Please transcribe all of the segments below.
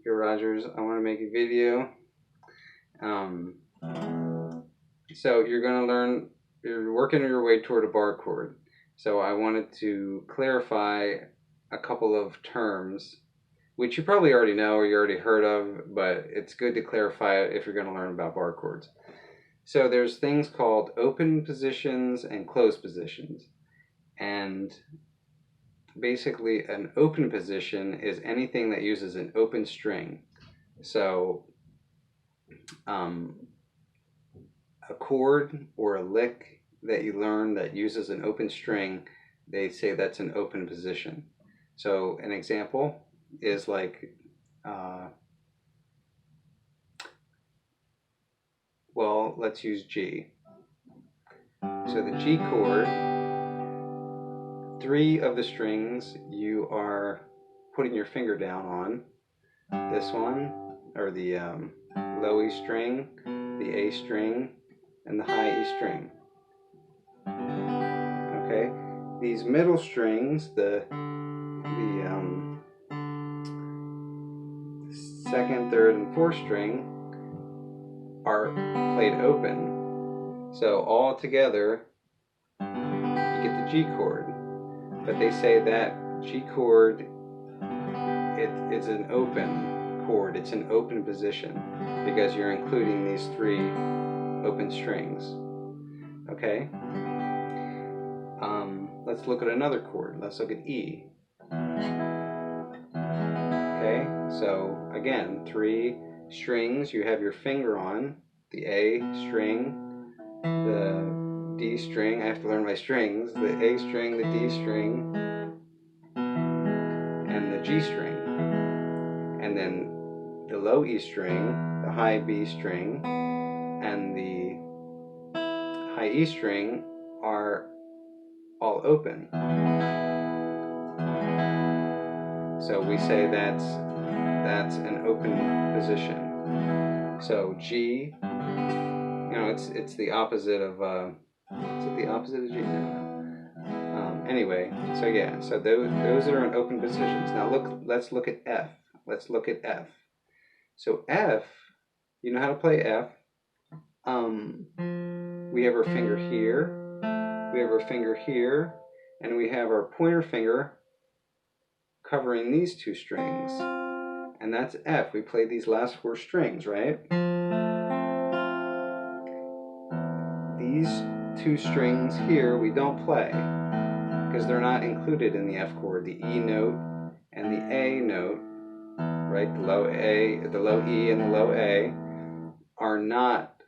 Here, Rogers, I want to make a video. So you're going to learn, you're working your way toward a bar chord. So I wanted to clarify a couple of terms, which you probably already know or you already heard of, but it's good to clarify it if you're going to learn about bar chords. So there's things called open positions and closed positions. And basically an open position is anything that uses an open string. So a chord or a lick that you learn that uses an open string, they say that's an open position. So an example is like, well, let's use G. So the G chord, 3 of the strings you are putting your finger down on. This one, or the low E string, the A string, and the high E string. Okay, these middle strings, the second, third, and fourth string are played open. So all together, you get the G chord. But they say that G chord, it's an open chord. It's an open position because you're including these 3 open strings. Okay. Let's look at another chord. Let's look at E. Okay, so again, 3 strings you have your finger on. The A string, the D string, I have to learn my strings, the A string, the D string, and the G string. And then the low E string, the high B string, and the high E string are all open. So we say that's an open position. So G, it's the opposite of, is it the opposite of G? No. Anyway, so yeah, so those are in open positions. Now let's look at F. Let's look at F. So F, you know how to play F. We have our finger here, we have our finger here, and we have our pointer finger covering these 2 strings. And that's F. We played these last 4 strings, right? These 2 strings here we don't play because they're not included in the F chord. The E note and the A note, right? The low E and the low A are not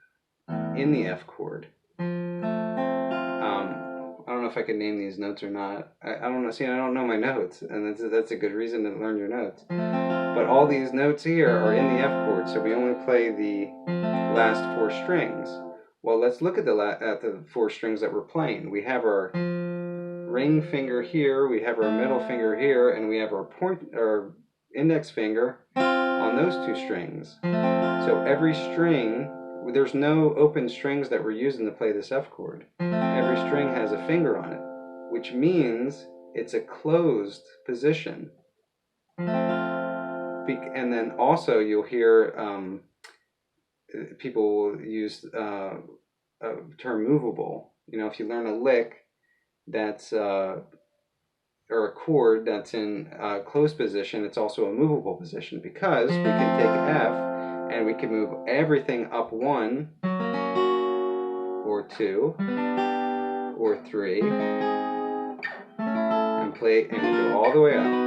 in the F chord. I don't know if I can name these notes or not. I don't know. See, I don't know my notes, and that's a good reason to learn your notes. But all these notes here are in the F chord, so we only play the last 4 strings. Well, let's look at the 4 strings that we're playing. We have our ring finger here, we have our middle finger here, and we have our index finger on those 2 strings. So every string, there's no open strings that we're using to play this F chord. Every string has a finger on it, which means it's a closed position. And then also you'll hear people will use a term movable. If you learn a lick that's or a chord that's in a closed position, it's also a movable position because we can take F and we can move everything up 1 or 2 or 3 and play and go all the way up.